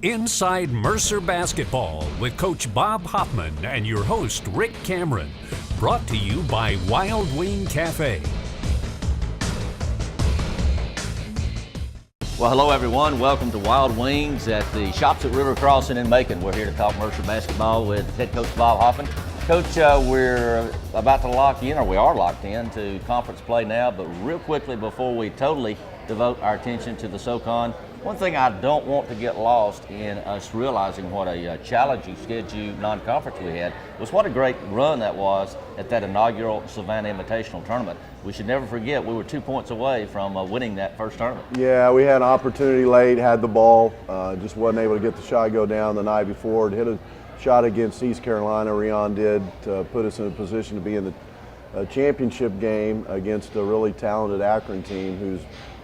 Inside Mercer Basketball with Coach Bob Hoffman and your host Rick Cameron. Brought to you by Wild Wing Café. Well, hello everyone. Welcome to Wild Wings at the Shops at River Crossing in Macon. We're here to talk Mercer Basketball with head coach Bob Hoffman. Coach, we're about to lock in, or we are locked in, to conference play now, but real quickly before we totally devote our attention to the SoCon, one thing I don't want to get lost in us realizing what a challenging schedule non-conference we had was what a great run that was at that inaugural Savannah Invitational Tournament. We should never forget we were 2 points away from winning that first tournament. Yeah, we had an opportunity late, had the ball, just wasn't able to get the shot go down the night before. It hit a shot against East Carolina, Rion did, to put us in a position to be in the championship game against a really talented Akron team who's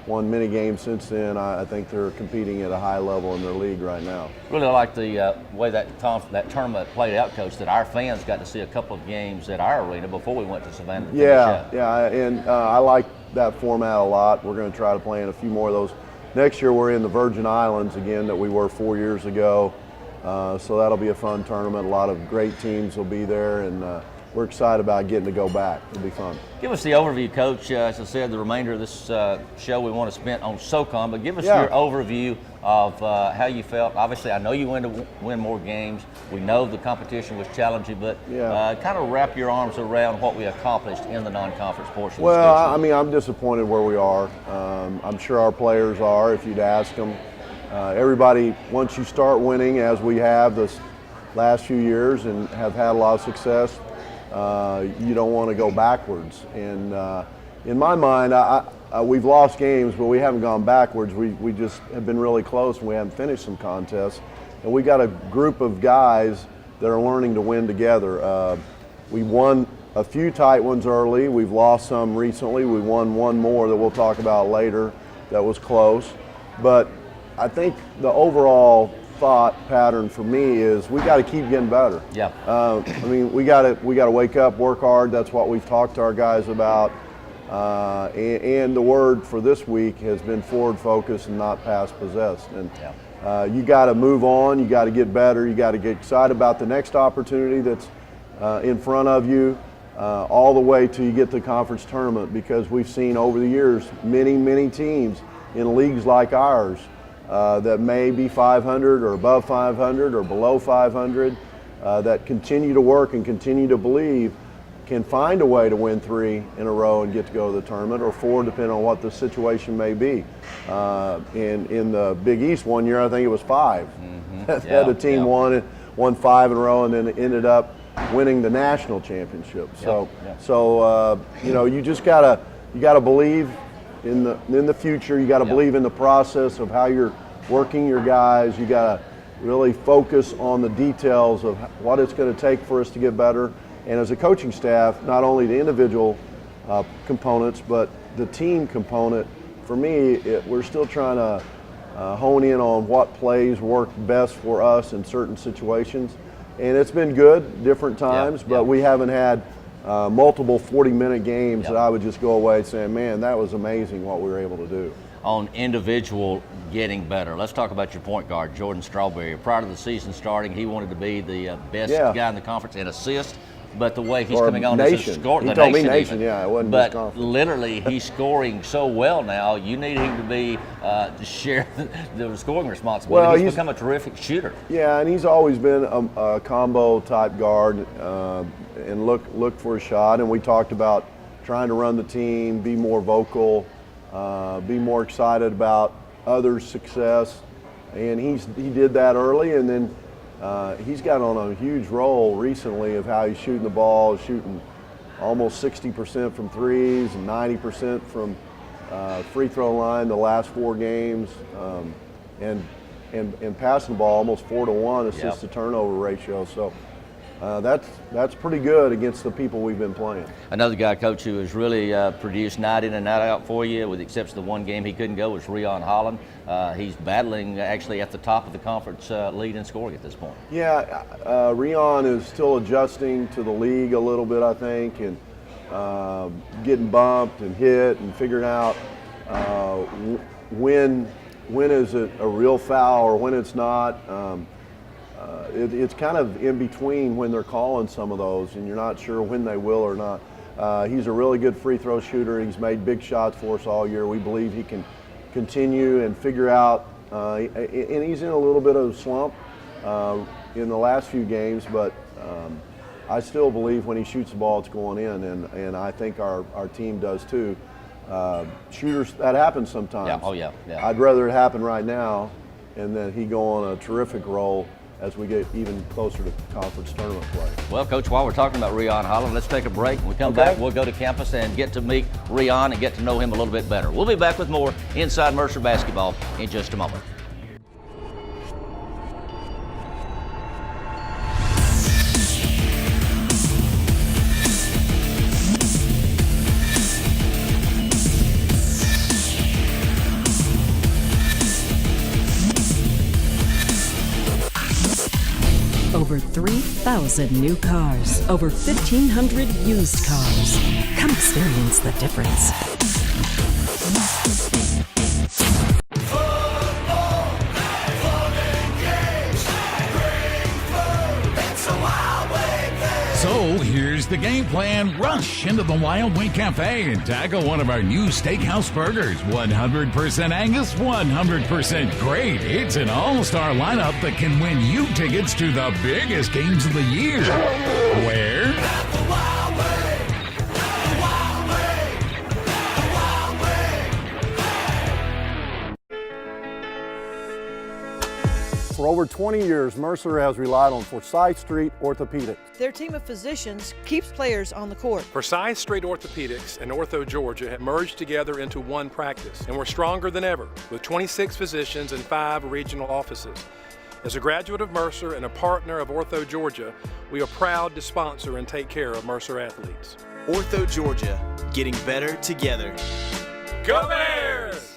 won many games since then. I think they're competing at a high level in their league right now. Really like the way that tournament played out, Coach, that our fans got to see a couple of games at our arena before we went to Savannah. Yeah, and I like that format a lot. We're going to try to play in a few more of those. Next year we're in the Virgin Islands again that we were 4 years ago. So that'll be a fun tournament. A lot of great teams will be there, and we're excited about getting to go back. It'll be fun. Give us the overview, Coach. As I said, the remainder of this show we want to spend on SoCon, but give us your overview of how you felt. Obviously, I know you went to win more games. We know the competition was challenging, but kind of wrap your arms around what we accomplished in the non-conference portion. Well, I mean, I'm disappointed where we are. I'm sure our players are, if you'd ask them. Everybody, once you start winning, as we have this last few years and have had a lot of success, you don't want to go backwards. And in my mind, we've lost games, but we haven't gone backwards. We just have been really close, and we haven't finished some contests. And we got a group of guys that are learning to win together. We won a few tight ones early. We've lost some recently. We won one more that we'll talk about later that was close. But I think the overall thought pattern for me is we got to keep getting better. Yeah. I mean, we got to wake up, work hard. That's what we've talked to our guys about. And the word for this week has been forward focus and not past possessed. And you got to move on. You got to get better. You got to get excited about the next opportunity that's in front of you, all the way till you get to the conference tournament. Because we've seen over the years many teams in leagues like ours that may be 500 or above 500 or below 500 that continue to work and continue to believe can find a way to win 3 in a row and get to go to the tournament, or 4 depending on what the situation may be. In the Big East one year, I think it was 5. Had a team won 5 in a row and then ended up winning the national championship. So you know, you just gotta believe in the future. You got to believe in the process of how you're working your guys. You got to really focus on the details of what it's going to take for us to get better. And as a coaching staff, not only the individual components, but the team component. For me, we're still trying to hone in on what plays work best for us in certain situations. And it's been good different times, but we haven't had multiple 40-minute games that I would just go away saying, man, that was amazing what we were able to do. On individual getting better, let's talk about your point guard, Jordan Strawberry. Prior to the season starting, he wanted to be the best guy in the conference in assists, but the way he's coming on as a scorer, he told me nation, it wasn't just but conference. Literally, he's scoring so well now, you need him to be to share the scoring responsibility. Well, he's become a terrific shooter. Yeah, and he's always been a combo type guard and look for a shot. And we talked about trying to run the team, be more vocal, be more excited about others' success. And he did that early, and then he's got on a huge role recently of how he's shooting the ball, shooting almost 60% from threes and 90% from free throw line the last 4 games, and passing the ball almost 4-to-1 assist to turnover ratio. So that's pretty good against the people we've been playing. Another guy, Coach, who has really produced night in and night out for you, with the exception of the one game he couldn't go, was Rion Holland. He's battling actually at the top of the conference lead in scoring at this point. Yeah, Rion is still adjusting to the league a little bit, I think, and getting bumped and hit and figuring out when when is it a real foul or when it's not. It's kind of in between when they're calling some of those, and you're not sure when they will or not. He's a really good free throw shooter. He's made big shots for us all year. We believe he can continue and figure out, and he's in a little bit of a slump in the last few games, but I still believe when he shoots the ball, it's going in, and I think our team does too. Shooters, that happens sometimes. Yeah. Oh, yeah. I'd rather it happen right now and then he go on a terrific roll as we get even closer to conference tournament play. Well, Coach, while we're talking about Rion Holland, let's take a break. When we come back, we'll go to campus and get to meet Rion and get to know him a little bit better. We'll be back with more Inside Mercer Basketball in just a moment. Over 3,000 new cars, over 1,500 used cars. Come experience the difference. So here's the game plan. Rush into the Wild Wing Café and tackle one of our new steakhouse burgers. 100% Angus, 100% great. It's an all-star lineup that can win you tickets to the biggest games of the year. Where? At the Wild Wing. The Wild Wing. The Wild Wing. For over 20 years, Mercer has relied on Forsyth Street Orthopedics. Their team of physicians keeps players on the court. Forsyth Street Orthopedics and Ortho Georgia have merged together into one practice, and we're stronger than ever, with 26 physicians and 5 regional offices. As a graduate of Mercer and a partner of Ortho Georgia, we are proud to sponsor and take care of Mercer athletes. Ortho Georgia, getting better together. Go Bears!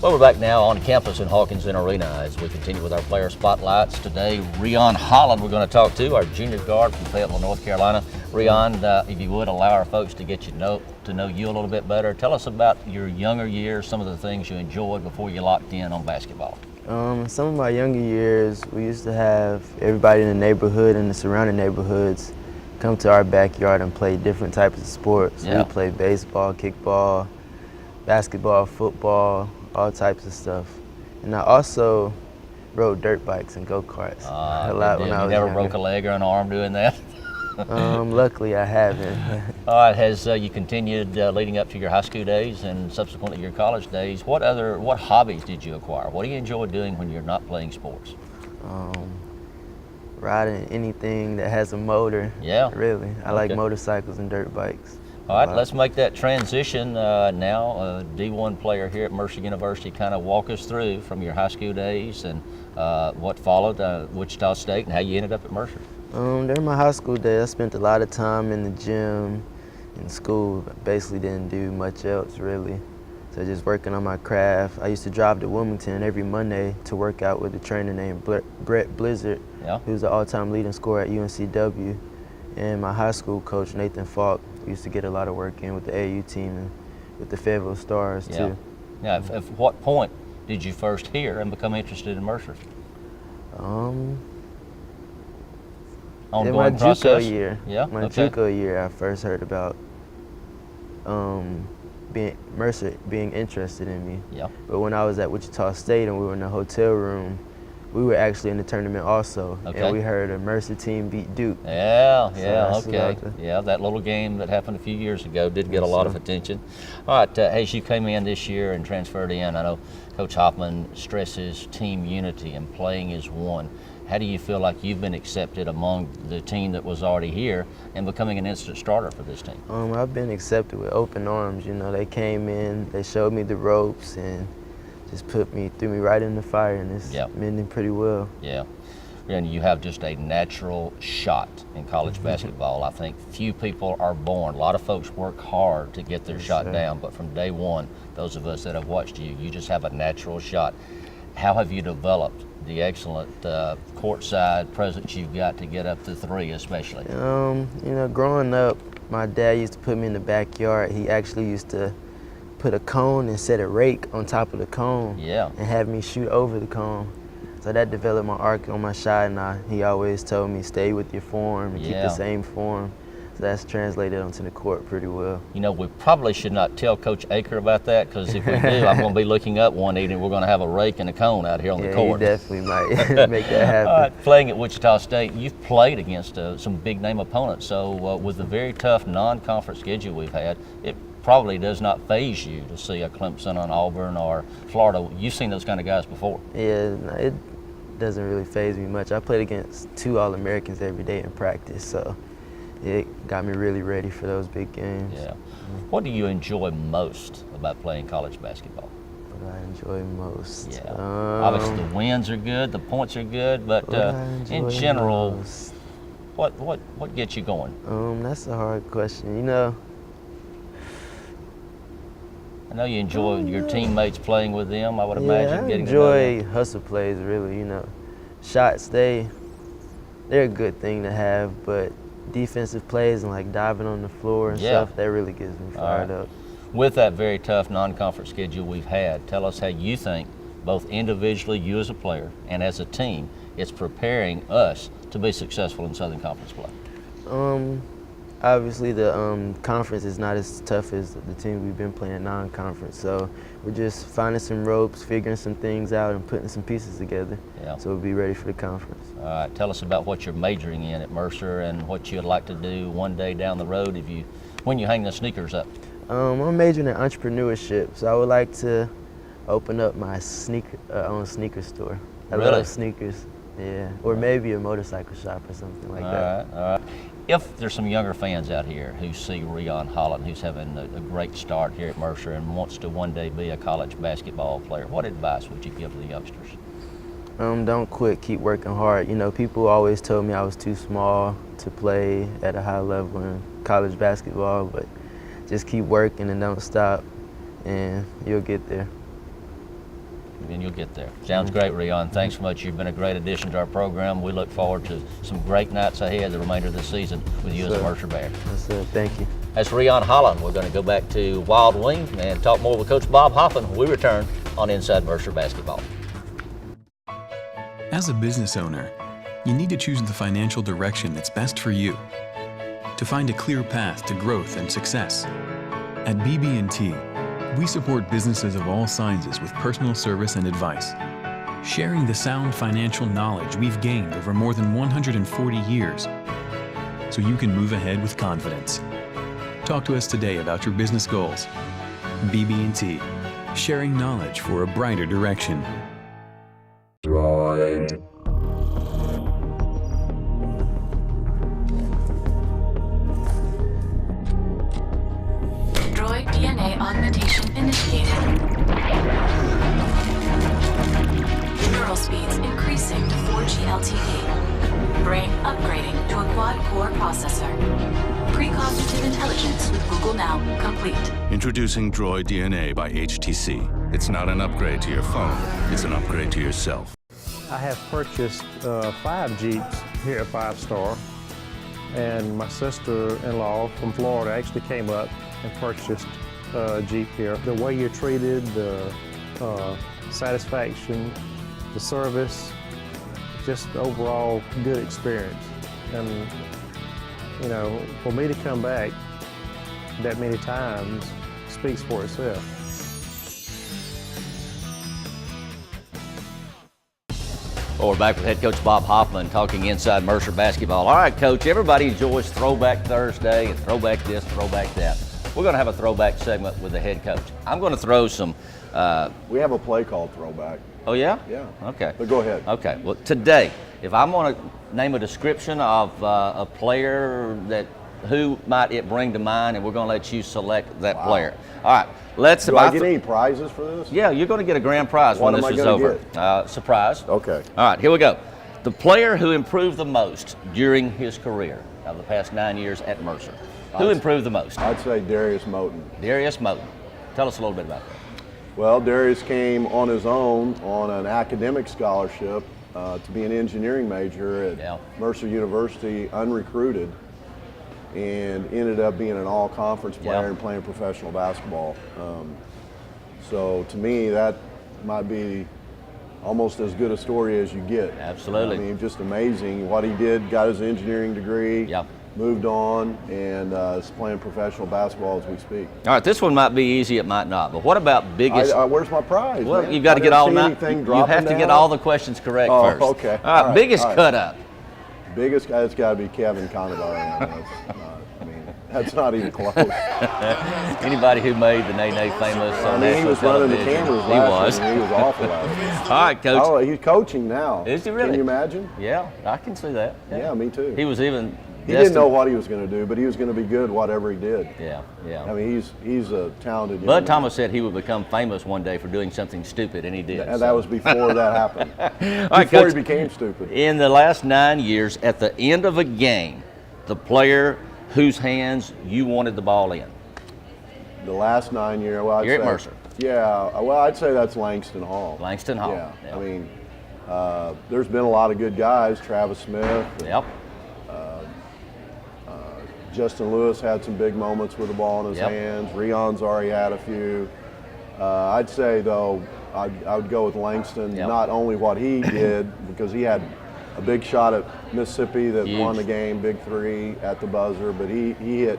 Well, we're back now on campus in Hawkins Arena as we continue with our player spotlights. Today, Rion Holland we're going to talk to, our junior guard from Fayetteville, North Carolina. Rion, if you would, allow our folks to get to know you a little bit better. Tell us about your younger years, some of the things you enjoyed before you locked in on basketball. Some of my younger years, we used to have everybody in the neighborhood and the surrounding neighborhoods come to our backyard and play different types of sports. Yeah. We played baseball, kickball, basketball, football, all types of stuff. And I also rode dirt bikes and go-karts a lot when I was You never younger. broke a leg or an arm doing that? Luckily, I haven't. All right, has you continued leading up to your high school days and subsequently your college days, what hobbies did you acquire? What do you enjoy doing when you're not playing sports? Riding anything that has a motor. Yeah. Really. I like motorcycles and dirt bikes. All right, let's make that transition now. A D1 player here at Mercer University, kind of walk us through from your high school days and what followed Wichita State and how you ended up at Mercer. During my high school days, I spent a lot of time in the gym, in school. Basically didn't do much else really. So just working on my craft. I used to drive to Wilmington every Monday to work out with a trainer named Brett Blizzard, who's the all-time leading scorer at UNCW. And my high school coach, Nathan Falk, used to get a lot of work in with the AU team and with the Fayetteville Stars too. Yeah. At what point did you first hear and become interested in Mercer? In my process? JUCO year. Yeah. My JUCO year, I first heard about Mercer being interested in me. Yeah. But when I was at Wichita State and we were in the hotel room, we were actually in the tournament also, and we heard a Mercer team beat Duke. Yeah, So that little game that happened a few years ago did get a lot of attention. All right, as you came in this year and transferred in, I know Coach Hoffman stresses team unity and playing as one. How do you feel like you've been accepted among the team that was already here and becoming an instant starter for this team? I've been accepted with open arms. You know, they came in, they showed me the ropes, and just threw me right in the fire, and it's been pretty well. Yeah, and you have just a natural shot in college basketball. I think few people are born. A lot of folks work hard to get their shot down, but from day one, those of us that have watched you, you just have a natural shot. How have you developed the excellent courtside presence you've got to get up to three, especially? You know, growing up, my dad used to put me in the backyard. He actually used to put a cone and set a rake on top of the cone. Yeah. And have me shoot over the cone. So that developed my arc on my shot, and he always told me stay with your form and keep the same form. So that's translated onto the court pretty well. You know, we probably should not tell Coach Aker about that, because if we do, I'm going to be looking up one evening. We're going to have a rake and a cone out here on the court. Yeah, he definitely might make that happen. All right, playing at Wichita State, you've played against some big-name opponents. So with the very tough non-conference schedule we've had, it probably does not faze you to see a Clemson on Auburn or Florida. You've seen those kind of guys before. Yeah, it doesn't really faze me much. I played against 2 All-Americans every day in practice, so it got me really ready for those big games. Yeah. What do you enjoy most about playing college basketball? What I enjoy most? Yeah. Obviously the wins are good, the points are good, but in general, what gets you going? That's a hard question. You know, I know you enjoy your teammates playing with them, I would imagine. I enjoy hustle plays, really. You know, shots, they're a good thing to have, but defensive plays and like diving on the floor and stuff, that really gets me fired up. With that very tough non-conference schedule we've had, tell us how you think, both individually, you as a player, and as a team, it's preparing us to be successful in Southern Conference play. Obviously the conference is not as tough as the team we've been playing non-conference, so we're just finding some ropes, figuring some things out, and putting some pieces together. So we'll be ready for the conference. All right, tell us about what you're majoring in at Mercer and what you'd like to do one day down the road when you hang the sneakers up. I'm majoring in entrepreneurship, so I would like to open up my own sneaker store. I love sneakers, or maybe a motorcycle shop or something like that. All right. If there's some younger fans out here who see Rion Holland, who's having a great start here at Mercer and wants to one day be a college basketball player, what advice would you give to the youngsters? Don't quit, keep working hard. You know, people always told me I was too small to play at a high level in college basketball, but just keep working and don't stop, and you'll get there. And you'll get there. Sounds great, Rion. Thanks so much. You've been a great addition to our program. We look forward to some great nights ahead the remainder of the season with you as a Mercer Bear. That's it. Thank you. That's Rion Holland. We're going to go back to Wild Wing and talk more with Coach Bob Hoffman when we return on Inside Mercer Basketball. As a business owner, you need to choose the financial direction that's best for you to find a clear path to growth and success. At BB&T, we support businesses of all sizes with personal service and advice, sharing the sound financial knowledge we've gained over more than 140 years so you can move ahead with confidence. Talk to us today about your business goals. BB&T, sharing knowledge for a brighter direction. Droid DNA augmentation initiated. Neural speeds increasing to 4G LTE. Brain upgrading to a quad-core processor. Precognitive intelligence with Google Now complete. Introducing Droid DNA by HTC. It's not an upgrade to your phone, it's an upgrade to yourself. I have purchased 5 Jeeps here at 5 Star, and my sister-in-law from Florida actually came up and purchased a Jeep here. The way you're treated, the satisfaction, the service, just the overall good experience. And you know, for me to come back that many times speaks for itself. Well, we're back with head coach Bob Hoffman talking Inside Mercer Basketball. All right, Coach, everybody enjoys Throwback Thursday and Throwback this, Throwback that. We're going to have a throwback segment with the head coach. I'm going to throw some... we have a play called Throwback. Oh, yeah? Yeah. Okay. But go ahead. Okay. Well, today, if I'm going to name a description of a player who might it bring to mind, and we're going to let you select that player. All right. Do I get any prizes for this? Yeah, you're going to get a grand prize when this is over. Surprise. Okay. All right, here we go. The player who improved the most during his career of the past 9 years at Mercer. Who improved the most? I'd say Darius Moten. Darius Moten. Tell us a little bit about that. Well, Darius came on his own on an academic scholarship to be an engineering major at Mercer University, unrecruited, and ended up being an all-conference player and playing professional basketball. So to me, that might be almost as good a story as you get. Absolutely. I mean, just amazing what he did. Got his engineering degree. Yep. Moved on and is playing professional basketball as we speak. All right, this one might be easy, it might not. But what about biggest? Where's my prize? Well, man? you've got to get all nine. You have to get all the questions correct first. Okay. All right, biggest cut up. Biggest guy, it's got to be Kevin Conover. That's not even close. Anybody who made the Nene famous on he was running the cameras last year. He was awful at it. All right, Coach. Oh, he's coaching now. Is he really? Can you imagine? Yeah, I can see that. Yeah, me too. He was even. He didn't know what he was going to do, but he was going to be good whatever he did. Yeah, yeah. I mean, he's a talented young Bud man. Thomas said he would become famous one day for doing something stupid, and he did. And that was before that happened. All right, before Coach, he became stupid. In the last 9 years, at the end of a game, the player whose hands you wanted the ball in. The last 9 years, well, You're at Mercer. Yeah, well, I'd say that's Langston Hall. Langston Hall. Yeah. I mean, there's been a lot of good guys. Travis Smith. Yep. Justin Lewis had some big moments with the ball in his hands. Rion's already had a few. I'd say, though, I would go with Langston, not only what he did, because he had a big shot at Mississippi that won the game, big three at the buzzer, but he hit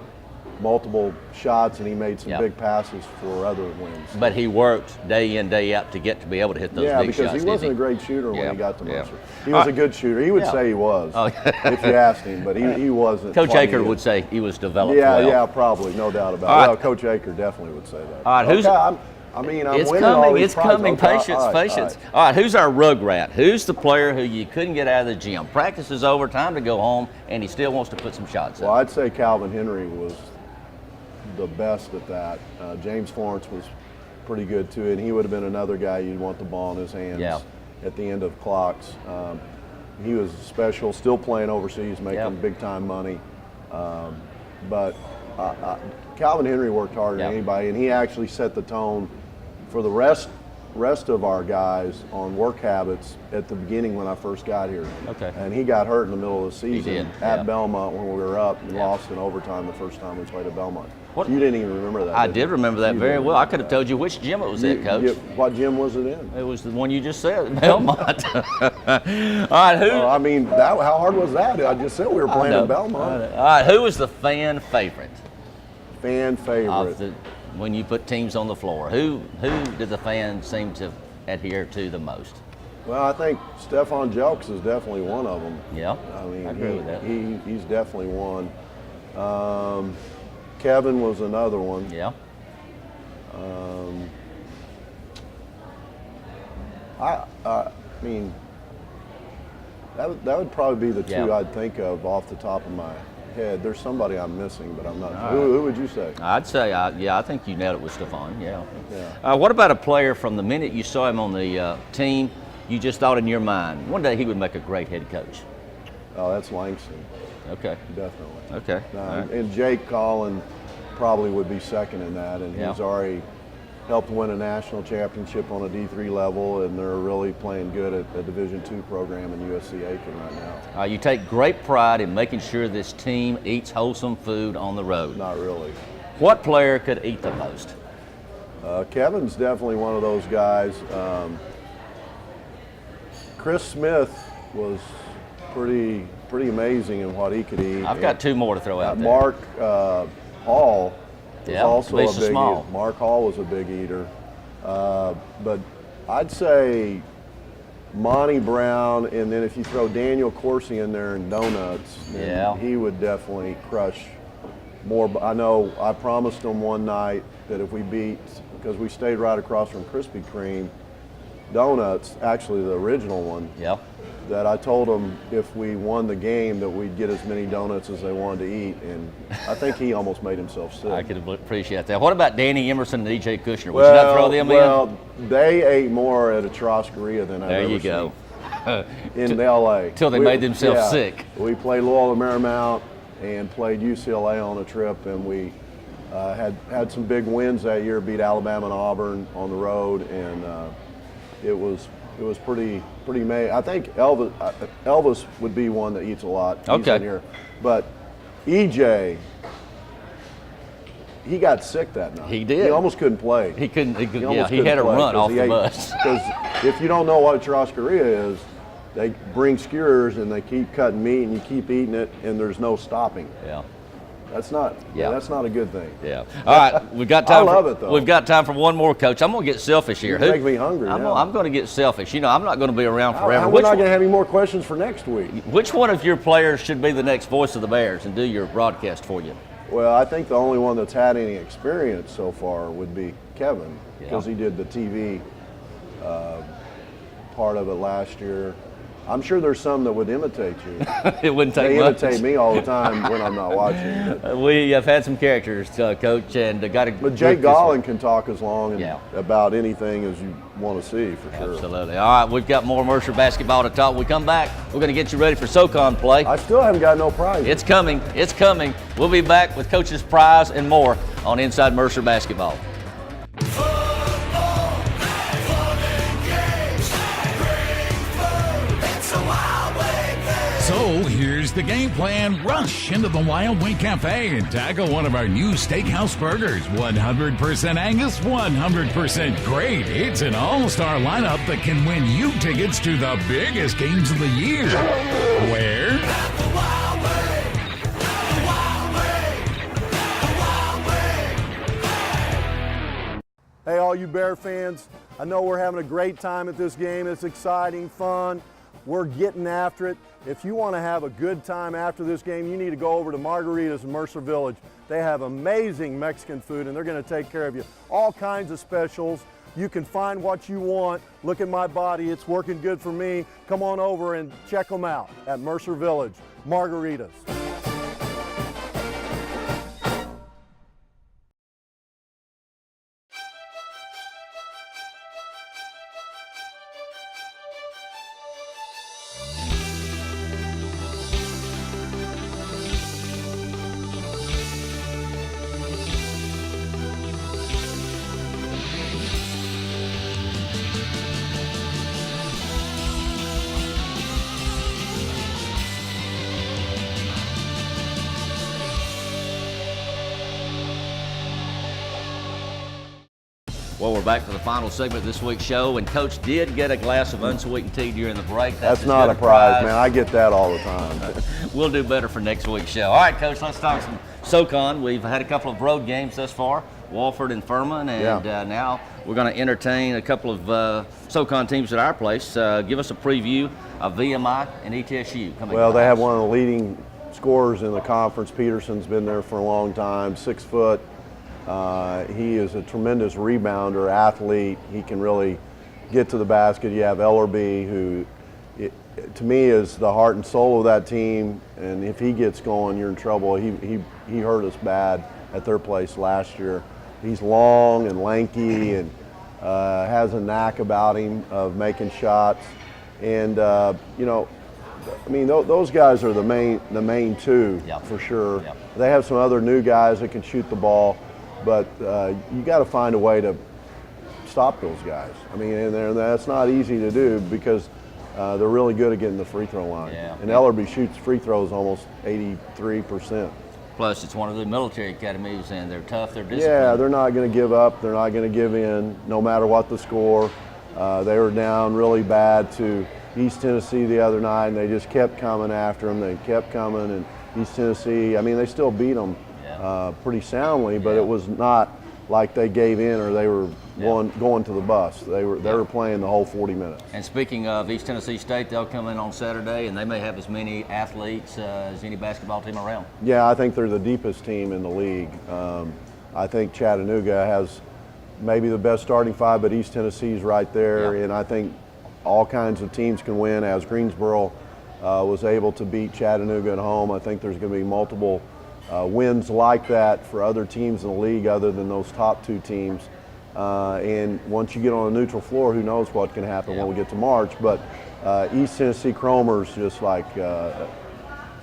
multiple shots and he made some big passes for other wins. But he worked day in, day out to get to be able to hit those big shots. Yeah, because he wasn't a great shooter when he got to Mercer. He All was right. a good shooter. He would say he was if you asked him, but he wasn't. Coach Aker would say he was developed well. Yeah, probably, no doubt about it. Right. Well, Coach Aker definitely would say that. All right, who's? I'm it's winning coming. all these It's prizes. coming. Okay, Patience, all right, patience. All right, who's our rug rat? Who's the player who you couldn't get out of the gym? Practice is over, time to go home, and he still wants to put some shots Well, up. I'd say Calvin Henry was the best at that. James Florence was pretty good too, and he would have been another guy you'd want the ball in his hands at the end of clocks. He was special, still playing overseas, making big time money. But Calvin Henry worked harder than anybody, and he actually set the tone for the rest of our guys on work habits at the beginning when I first got here. Okay. And he got hurt in the middle of the season at yeah. Belmont when we were up and lost in overtime the first time we played at Belmont. You didn't even remember that. I did remember that very well. I could have told you which gym it was at, Coach. What gym was it in? It was the one you just said, Belmont. All right, who? I mean, how hard was that? I just said we were playing at Belmont. All right, who was the fan favorite? Fan favorite. When you put teams on the floor, who did the fans seem to adhere to the most? Well, I think Stephon Jelks is definitely one of them. Yeah, I mean, I agree with that. He's definitely one. Kevin was another one. Yeah. I mean, that would probably be the two I'd think of off the top of my head. There's somebody I'm missing, but I'm not. Who would you say? I'd say, I think you nailed it with Stephon. Yeah. What about a player from the minute you saw him on the team, you just thought in your mind, one day he would make a great head coach? Oh, that's Langston. Okay. Definitely. Okay. Right. And Jake Collin probably would be second in that, and he's already helped win a national championship on a D3 level, and they're really playing good at the Division II program in USC Aiken right now. You take great pride in making sure this team eats wholesome food on the road. Not really. What player could eat the most? Kevin's definitely one of those guys. Chris Smith was pretty amazing in what he could eat. I've got two more to throw out there. Mark Hall was also a big small. eater. Mark Hall was a big eater. But I'd say Monty Brown, and then if you throw Daniel Corsi in there and donuts, then he would definitely crush more. I know I promised him one night that if we beat, because we stayed right across from Krispy Kreme donuts, actually the original one, that I told them if we won the game that we'd get as many donuts as they wanted to eat, and I think he almost made himself sick. I could appreciate that. What about Danny Emerson and E.J. Kushner? Would you not throw them in? Well, they ate more at Atroscaria than I've ever seen. There you go. In L.A. Till they made themselves sick. We played Loyola Marymount and played UCLA on a trip, and we had some big wins that year, beat Alabama and Auburn on the road, and it was pretty amazing. I think Elvis would be one that eats a lot. He's in here. But EJ, he got sick that night. He did. He almost couldn't play. He couldn't. He almost had to couldn't play run off the ate, bus. Because if you don't know what churrascaria is, they bring skewers and they keep cutting meat and you keep eating it and there's no stopping. Yeah. That's not. Yeah. That's not a good thing. Yeah. All right, we've got time. I love it though. We've got time for one more, Coach. I'm gonna get selfish here. You make me hungry. I'm gonna get selfish. You know, I'm not gonna be around forever. We're not gonna have any more questions for next week. Which one of your players should be the next voice of the Bears and do your broadcast for you? Well, I think the only one that's had any experience so far would be Kevin, because he did the TV part of it last year. I'm sure there's some that would imitate you. It wouldn't take They much. imitate me all the time when I'm not watching. We have had some characters, Coach, and got to. But Jake Gollin can talk as long about anything as you want to see, for sure. Absolutely. All right, we've got more Mercer basketball to talk. When we come back, we're going to get you ready for SoCon play. I still haven't got no prize. It's coming. It's coming. We'll be back with Coach's prize and more on Inside Mercer Basketball. So here's the game plan. Rush into the Wild Wing Café and tackle one of our new steakhouse burgers. 100% Angus, 100% great. It's an all-star lineup that can win you tickets to the biggest games of the year. Where? Hey, all you Bear fans, I know we're having a great time at this game. It's exciting, fun. We're getting after it. If you want to have a good time after this game, you need to go over to Margaritas in Mercer Village. They have amazing Mexican food and they're going to take care of you. All kinds of specials. You can find what you want. Look at my body, it's working good for me. Come on over and check them out at Mercer Village, Margaritas. Well, we're back to the final segment of this week's show, and Coach did get a glass of unsweetened tea during the break. That's not a prize, man. I get that all the time. We'll do better for next week's show. All right, Coach, let's talk some SoCon. We've had a couple of road games thus far, Walford and Furman, and now we're going to entertain a couple of SoCon teams at our place. Give us a preview of VMI and ETSU coming up. Well, they have one of the leading scorers in the conference. Peterson's been there for a long time, 6 foot. He is a tremendous rebounder, athlete. He can really get to the basket. You have Ellerby, who to me is the heart and soul of that team, and if he gets going, you're in trouble. He hurt us bad at their place last year. He's long and lanky and has a knack about him of making shots. And you know, I mean, those guys are the main two for sure. They have some other new guys that can shoot the ball. But you got to find a way to stop those guys. I mean, and that's not easy to do because they're really good at getting the free throw line. And Ellerby shoots free throws almost 83%. Plus, it's one of the military academies, and they're tough, they're disciplined. Yeah, they're not going to give up. They're not going to give in, no matter what the score. They were down really bad to East Tennessee the other night, and they just kept coming after them. They kept coming, and East Tennessee, I mean, they still beat them. Pretty soundly, but it was not like they gave in or they were going to the bus. They were playing the whole 40 minutes. And speaking of East Tennessee State, they'll come in on Saturday, and they may have as many athletes as any basketball team around. Yeah, I think they're the deepest team in the league. I think Chattanooga has maybe the best starting five, but East Tennessee's right there, and I think all kinds of teams can win. As Greensboro was able to beat Chattanooga at home, I think there's going to be multiple wins like that for other teams in the league other than those top two teams. And once you get on a neutral floor, who knows what can happen when we get to March. But East Tennessee Cromer's just like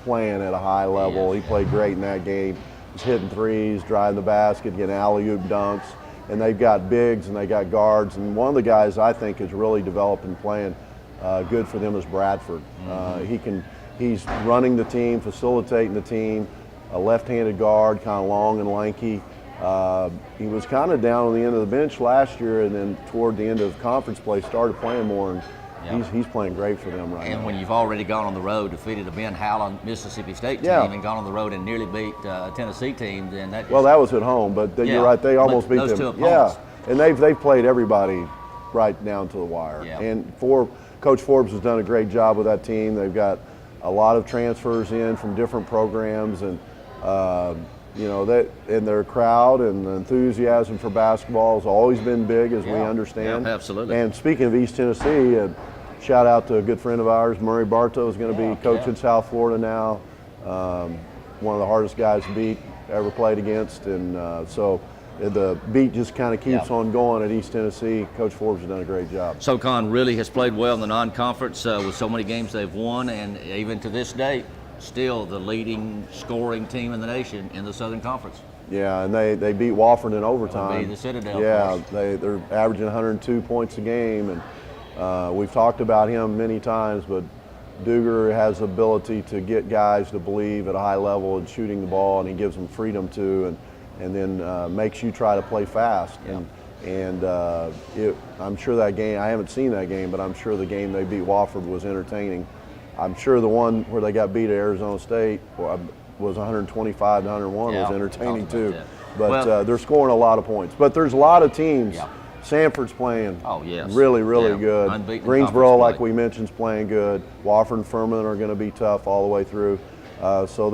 playing at a high level. He played great in that game. He's hitting threes, driving the basket, getting alley-oop dunks. And they've got bigs and they got guards. And one of the guys I think is really developing playing good for them is Bradford. He's running the team, facilitating the team. A left-handed guard, kind of long and lanky, He was kind of down on the end of the bench last year, and then toward the end of conference play started playing more, and he's playing great for them right now. And when you've already gone on the road, defeated a Ben Howland Mississippi State team, and gone on the road and nearly beat a Tennessee team, then that. Well, that was at home, but you're right. They almost beat those them. Two opponents. And they've played everybody right down to the wire. Yeah. And Coach Forbes has done a great job with that team. They've got a lot of transfers in from different programs, and that in their crowd and the enthusiasm for basketball has always been big, as we understand. Yeah, absolutely. And speaking of East Tennessee, shout out to a good friend of ours, Murray Bartow, is going to be coaching South Florida now. One of the hardest guys to beat, ever played against, and so the beat just kind of keeps on going at East Tennessee. Coach Forbes has done a great job. SoCon really has played well in the non-conference with so many games they've won, and even to this date, still the leading scoring team in the nation in the Southern Conference. Yeah, and they beat Wofford in overtime. Beat the Citadel. Yeah, they're averaging 102 points a game, and we've talked about him many times, but Duger has the ability to get guys to believe at a high level in shooting the ball, and he gives them freedom to, and then makes you try to play fast. And I'm sure that game, I haven't seen that game, but I'm sure the game they beat Wofford was entertaining. I'm sure the one where they got beat at Arizona State was 125 to 101 was entertaining too. But they're scoring a lot of points. But there's a lot of teams. Sanford's playing really, really good. Unbeaten Greensboro, like we mentioned, is playing good. Wofford and Furman are going to be tough all the way through. So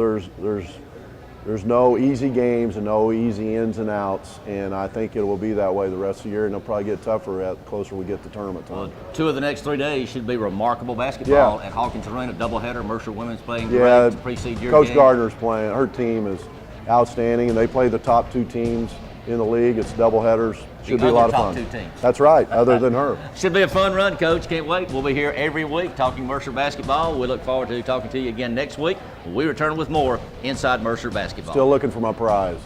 there's no easy games and no easy ins and outs, and I think it will be that way the rest of the year, and it'll probably get tougher the closer we get to tournament time. Well, 2 of the next 3 days should be remarkable basketball at Hawkins Arena, doubleheader. Mercer women's playing great to precede your Coach game. Gardner's playing. Her team is outstanding, and they play the top 2 teams in the league. It's doubleheaders. Should be a lot of fun. Top 2 teams. That's right, other than her. Should be a fun run, Coach. Can't wait. We'll be here every week talking Mercer basketball. We look forward to talking to you again next week. We return with more Inside Mercer Basketball. Still looking for my prize.